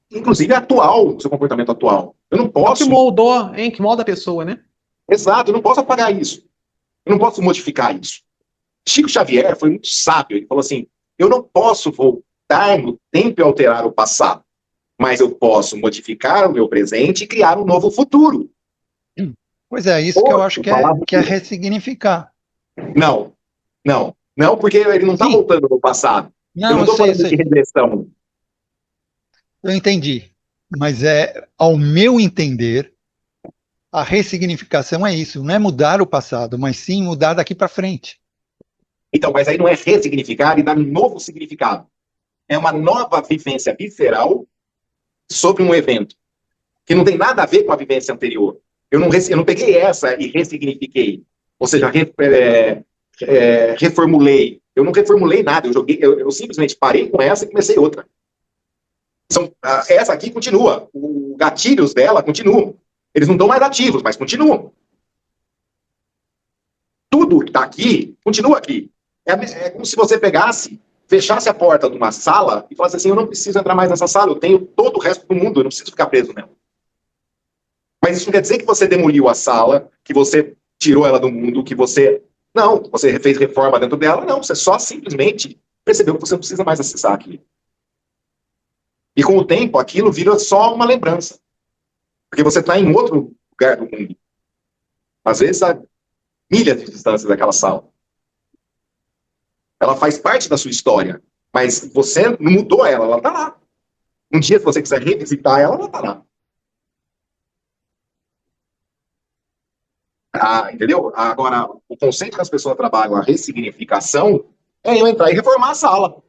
inclusive atual, no seu comportamento atual. Eu não posso... Que moldou, hein? Que molda a pessoa, né? Exato, eu não posso apagar isso. Eu não posso modificar isso. Chico Xavier foi muito sábio. Ele falou assim, eu não posso voltar no tempo e alterar o passado. mas eu posso modificar o meu presente e criar um novo futuro. Pois é, isso que eu acho que é ressignificar. Não, porque ele não está Sim. voltando no passado. Não, Eu não eu estou sei, eu falando de sei. regressão. Eu entendi. Mas ao meu entender, a ressignificação é isso, não é mudar o passado, mas sim mudar daqui para frente. Então, mas aí não é ressignificar e dar um novo significado. É uma nova vivência visceral sobre um evento, que não tem nada a ver com a vivência anterior. Eu não peguei essa e ressignifiquei. Ou seja, reformulei. Eu não reformulei nada, eu simplesmente parei com essa e comecei outra. Essa aqui continua. Os gatilhos dela continuam. Eles não estão mais ativos, mas continuam. Tudo que está aqui, continua aqui. É como se você pegasse, fechasse a porta de uma sala e falasse assim, eu não preciso entrar mais nessa sala, eu tenho todo o resto do mundo, eu não preciso ficar preso nela. Mas isso não quer dizer que você demoliu a sala, que você tirou ela do mundo, que você... Não, você fez reforma dentro dela, não. Você só simplesmente percebeu que você não precisa mais acessar aquilo. E com o tempo, aquilo vira só uma lembrança. Porque você está em outro lugar do mundo. Às vezes, a milhas de distância daquela sala. Ela faz parte da sua história. Mas você não mudou ela está lá. Um dia, se você quiser revisitar ela está lá. Entendeu? Agora, o conceito que as pessoas trabalham, a ressignificação, é eu entrar e reformar a sala.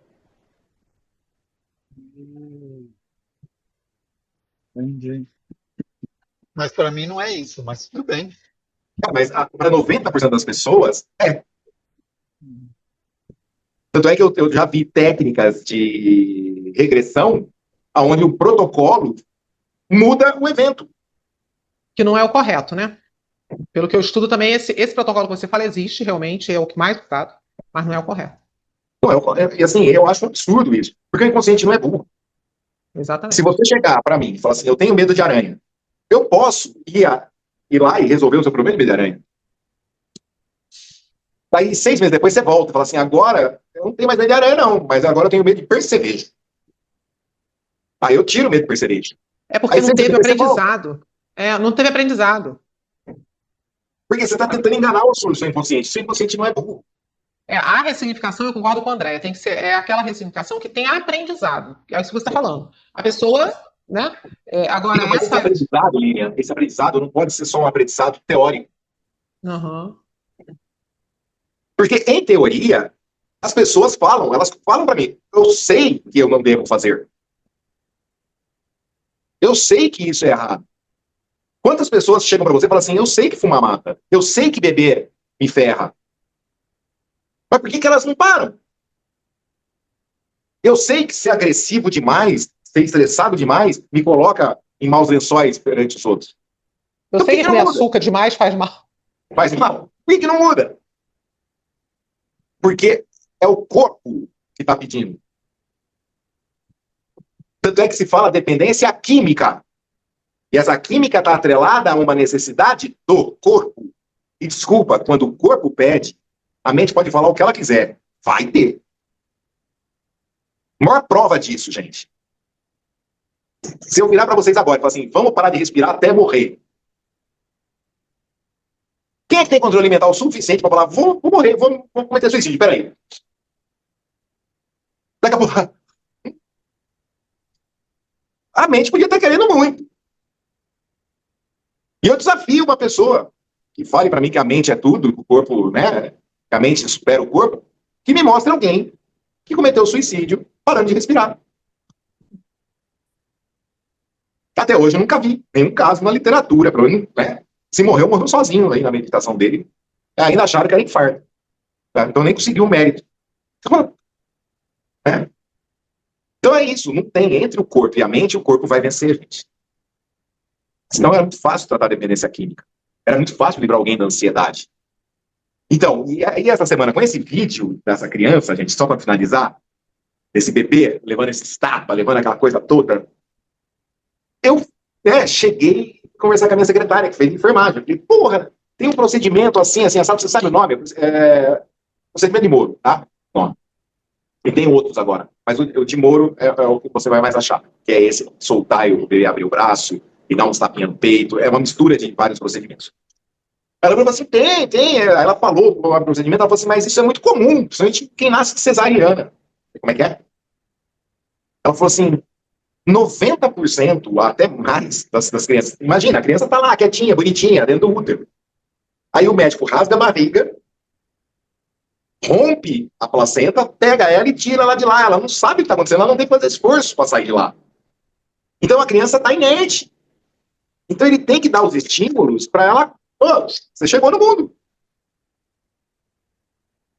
Entendi. Mas para mim não é isso, mas tudo bem. Mas para 90% das pessoas, é. Tanto é que eu já vi técnicas de regressão onde o protocolo muda o evento. Que não é o correto, né? Pelo que eu estudo também, esse protocolo que você fala existe realmente, é o que mais usado, mas não é o correto. Não, e assim, eu acho um absurdo isso. Porque o inconsciente não é burro. Exatamente. Se você chegar para mim e falar assim, eu tenho medo de aranha, eu posso ir lá e resolver o seu problema de medo de aranha. Daí, 6 meses depois, você volta e fala assim, agora eu não tenho mais medo de aranha, não, mas agora eu tenho medo de percevejo. Aí eu tiro o medo de percevejo. É porque não teve aprendizado. Não teve aprendizado. Porque você está tentando enganar o seu inconsciente. O seu inconsciente não é burro. A ressignificação, eu concordo com o André, tem que ser aquela ressignificação que tem aprendizado. É isso que você está falando. A pessoa, né? Agora, mas esse aprendizado, Lilian, esse aprendizado não pode ser só um aprendizado teórico. Uhum. Porque, em teoria, as pessoas elas falam para mim, eu sei que eu não devo fazer. Eu sei que isso é errado. Quantas pessoas chegam para você e falam assim, eu sei que fumar mata, eu sei que beber me ferra. Mas por que elas não param? Eu sei que ser agressivo demais, ser estressado demais, me coloca em maus lençóis perante os outros. Eu sei que comer açúcar demais faz mal. Faz mal. Por que não muda? Porque é o corpo que está pedindo. Tanto é que se fala dependência química. E essa química está atrelada a uma necessidade do corpo. E desculpa, quando o corpo pede, a mente pode falar o que ela quiser. Vai ter. A maior prova disso, gente. Se eu virar para vocês agora e falar assim, vamos parar de respirar até morrer. Quem é que tem controle mental suficiente para falar, vou morrer, vou cometer suicídio? Peraí. Daqui a pouco... A mente podia estar querendo muito. E eu desafio uma pessoa que fale para mim que a mente é tudo, o corpo, né? Que a mente supera o corpo, que me mostre alguém que cometeu suicídio parando de respirar. Até hoje eu nunca vi nenhum caso na literatura. Né? Se morreu sozinho aí na meditação dele. Ainda acharam que era infarto. Tá? Então nem conseguiu o mérito. Então é isso, não tem entre o corpo e a mente, o corpo vai vencer, gente. Senão era muito fácil tratar a dependência química. Era muito fácil livrar alguém da ansiedade. Então, e essa semana, com esse vídeo dessa criança, gente, só para finalizar, desse bebê levando esse tapa, levando aquela coisa toda, eu cheguei a conversar com a minha secretária, que fez enfermagem. Eu falei, porra, tem um procedimento assim, sabe, você sabe o nome? Procedimento de Moro, tá? Bom, e tem outros agora, mas o de Moro é o que você vai mais achar. que é esse soltar e o bebê abrir o braço e dar uns tapinhas no peito. É uma mistura de vários procedimentos. Ela falou assim, tem. Aí ela falou o procedimento, ela falou assim, mas isso é muito comum, principalmente quem nasce de cesariana. Como é que é? Ela falou assim, 90%, até mais, das crianças. Imagina, a criança está lá, quietinha, bonitinha, dentro do útero. Aí o médico rasga a barriga, rompe a placenta, pega ela e tira ela de lá. Ela não sabe o que está acontecendo, ela não tem que fazer esforço para sair de lá. Então a criança está inerte. Então ele tem que dar os estímulos para ela. Oh, você chegou no mundo.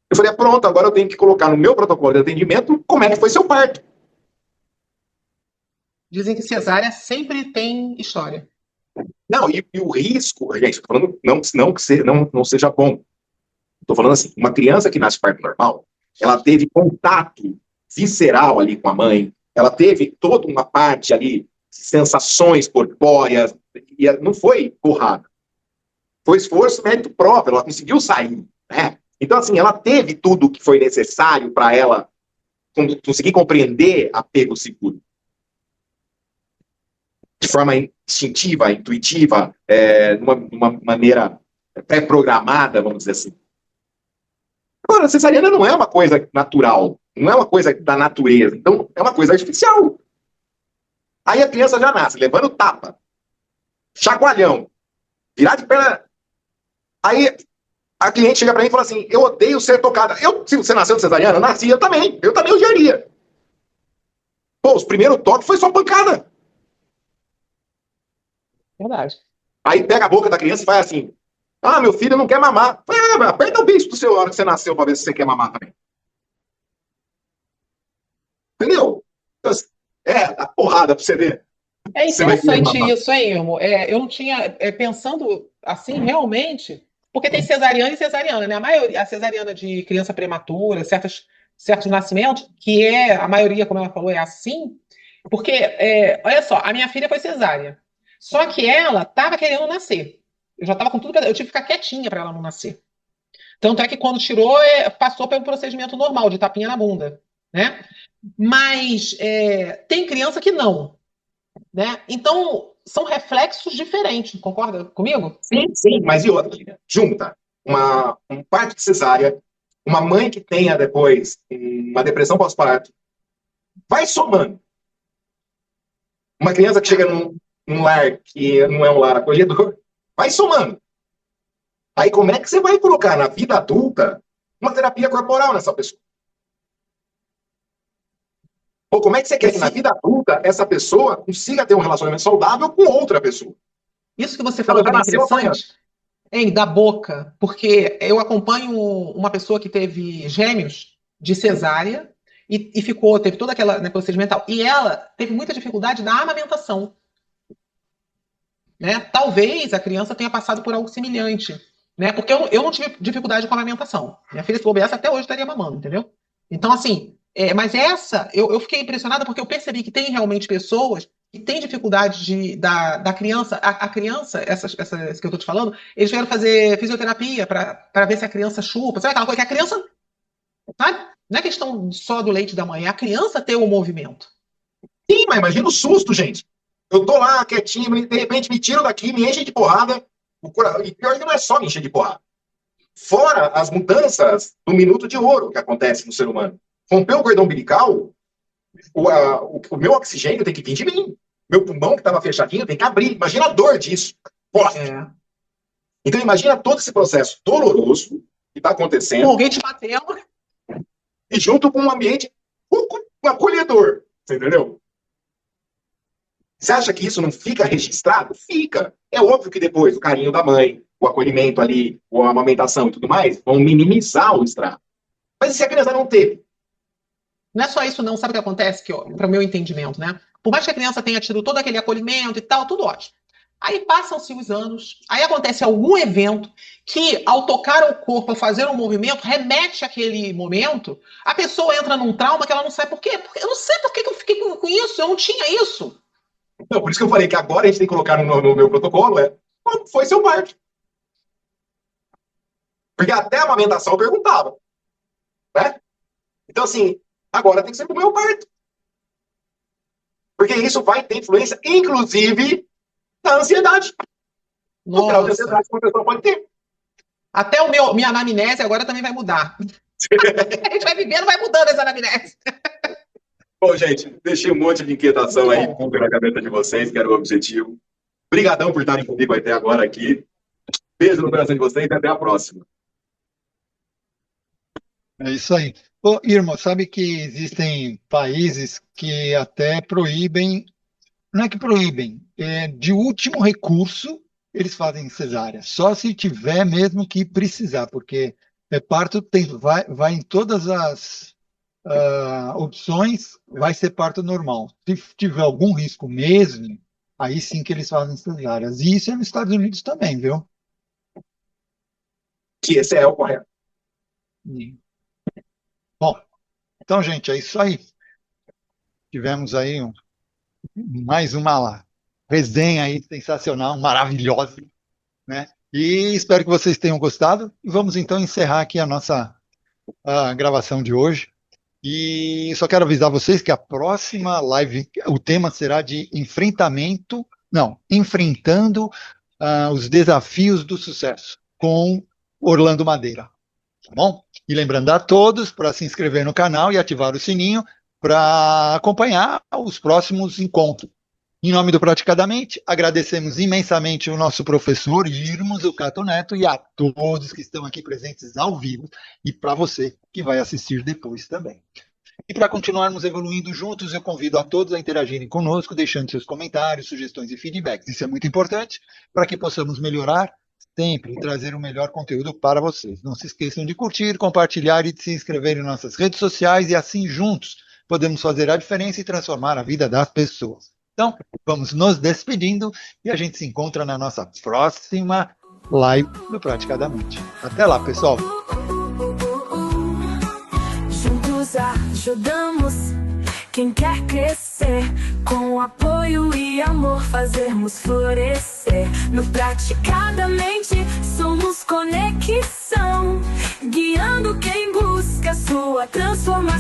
Eu falei, pronto, agora eu tenho que colocar no meu protocolo de atendimento como é que foi seu parto. Dizem que cesárea sempre tem história. Não, e o risco, gente, estou falando não seja bom. Estou falando assim, uma criança que nasce parto normal, ela teve contato visceral ali com a mãe, ela teve toda uma parte ali, sensações corpóreas, e não foi porrada. Foi esforço, mérito próprio, ela conseguiu sair, né? Então, assim, ela teve tudo o que foi necessário para ela conseguir compreender apego seguro. De forma instintiva, intuitiva, numa maneira pré-programada, vamos dizer assim. Agora, a cesariana não é uma coisa natural, não é uma coisa da natureza, então é uma coisa artificial. Aí a criança já nasce, levando tapa, chacoalhão, virar de perna. Aí a cliente chega para mim e fala assim, eu odeio ser tocada. Se você nasceu de cesariana, eu nasci, eu também odiaria. Pô, os primeiros toques foi só pancada. Verdade. Aí pega a boca da criança e faz assim, ah, meu filho não quer mamar. Aperta o bicho do seu hora que você nasceu para ver se você quer mamar também. Entendeu? Então, a porrada para você ver. É interessante isso, hein, Irmo? Eu não tinha, pensando assim, realmente, porque tem cesariana e cesariana, né? A cesariana de criança prematura, certos nascimentos, que a maioria, como ela falou, é assim, porque, olha só, a minha filha foi cesárea, só que ela estava querendo nascer. Eu já estava com tudo, eu tive que ficar quietinha para ela não nascer. Tanto é que quando tirou, passou pelo procedimento normal, de tapinha na bunda, né? Mas tem criança que não, né? Então, são reflexos diferentes, concorda comigo? Sim, mas e outra? Junta um parto de cesárea, uma mãe que tenha depois uma depressão pós-parto, vai somando. Uma criança que chega num lar que não é um lar acolhedor, vai somando. Aí como é que você vai colocar na vida adulta uma terapia corporal nessa pessoa? Ou como é que você quer que na vida adulta essa pessoa consiga ter um relacionamento saudável com outra pessoa? Isso que você falou também é interessante, hein, da boca, porque eu acompanho uma pessoa que teve gêmeos de cesárea e teve toda aquela, né, procedimental, e ela teve muita dificuldade na amamentação. Né? Talvez a criança tenha passado por algo semelhante, né? Porque eu não tive dificuldade com a amamentação. Minha filha, se bobeasse, até hoje estaria mamando, entendeu? Então, assim, mas eu fiquei impressionada porque eu percebi que tem realmente pessoas que têm dificuldade da criança, a criança, essas que eu estou te falando, eles vieram fazer fisioterapia para ver se a criança chupa, sabe aquela coisa que a criança, sabe? Não é questão só do leite da mãe, é a criança ter o movimento. Sim, mas imagina o susto, gente. Eu tô lá quietinho, de repente me tiram daqui, me enchem de porrada. E pior que não é só me encher de porrada. Fora as mudanças do minuto de ouro que acontece no ser humano. Rompeu o cordão umbilical, o meu oxigênio tem que vir de mim. Meu pulmão que estava fechadinho tem que abrir. Imagina a dor disso. Então imagina todo esse processo doloroso que está acontecendo. Com alguém te batendo. E junto com um ambiente acolhedor. Você entendeu? Você acha que isso não fica registrado? Fica. É óbvio que depois o carinho da mãe, o acolhimento ali, a amamentação e tudo mais, vão minimizar o estrago. Mas e se a criança não teve? Não é só isso, não. Sabe o que acontece? Para o meu entendimento, né? Por mais que a criança tenha tido todo aquele acolhimento e tal, tudo ótimo. Aí passam-se os anos, aí acontece algum evento que, ao tocar o corpo, ao fazer um movimento, remete àquele momento, a pessoa entra num trauma que ela não sabe por quê. Eu não sei por que eu fiquei com isso, eu não tinha isso. Não, por isso que eu falei que agora a gente tem que colocar no meu protocolo como foi seu parto. Porque até a amamentação eu perguntava. Né? Então, assim, agora tem que ser pro meu parto. Porque isso vai ter influência, inclusive, na ansiedade. No grau de ansiedade que uma pessoa pode ter. Até minha anamnese agora também vai mudar. A gente vai vivendo, vai mudando essa anamnese. Bom, gente, deixei um monte de inquietação aí na cabeça de vocês, que era o objetivo. Obrigadão por estarem comigo até agora aqui. Beijo no coração de vocês e até a próxima. É isso aí. Ô, Irmão, sabe que existem países que até proíbem, não é que proíbem, de último recurso eles fazem cesárea, só se tiver mesmo que precisar, porque parto vai em todas as opções, vai ser parto normal. Se tiver algum risco mesmo, aí sim que eles fazem cesáreas. E isso é nos Estados Unidos também, viu? Que esse é o correto. Bom, então, gente, é isso aí. Tivemos aí mais uma resenha aí sensacional, maravilhosa, né? E espero que vocês tenham gostado. E vamos então encerrar aqui a nossa gravação de hoje. E só quero avisar vocês que a próxima live, o tema será de enfrentando os desafios do sucesso com Orlando Madeira. Tá bom? E lembrando a todos para se inscrever no canal e ativar o sininho para acompanhar os próximos encontros. Em nome do Praticadamente, agradecemos imensamente o nosso professor Irmos Zucato Neto e a todos que estão aqui presentes ao vivo e para você que vai assistir depois também. E para continuarmos evoluindo juntos, eu convido a todos a interagirem conosco, deixando seus comentários, sugestões e feedbacks. Isso é muito importante para que possamos melhorar sempre e trazer o melhor conteúdo para vocês. Não se esqueçam de curtir, compartilhar e de se inscrever em nossas redes sociais e assim juntos podemos fazer a diferença e transformar a vida das pessoas. Então, vamos nos despedindo e a gente se encontra na nossa próxima live do Praticadamente. Até lá, pessoal! Juntos ajudamos quem quer crescer, com apoio e amor fazermos florescer. No Praticadamente somos conexão, guiando quem busca sua transformação.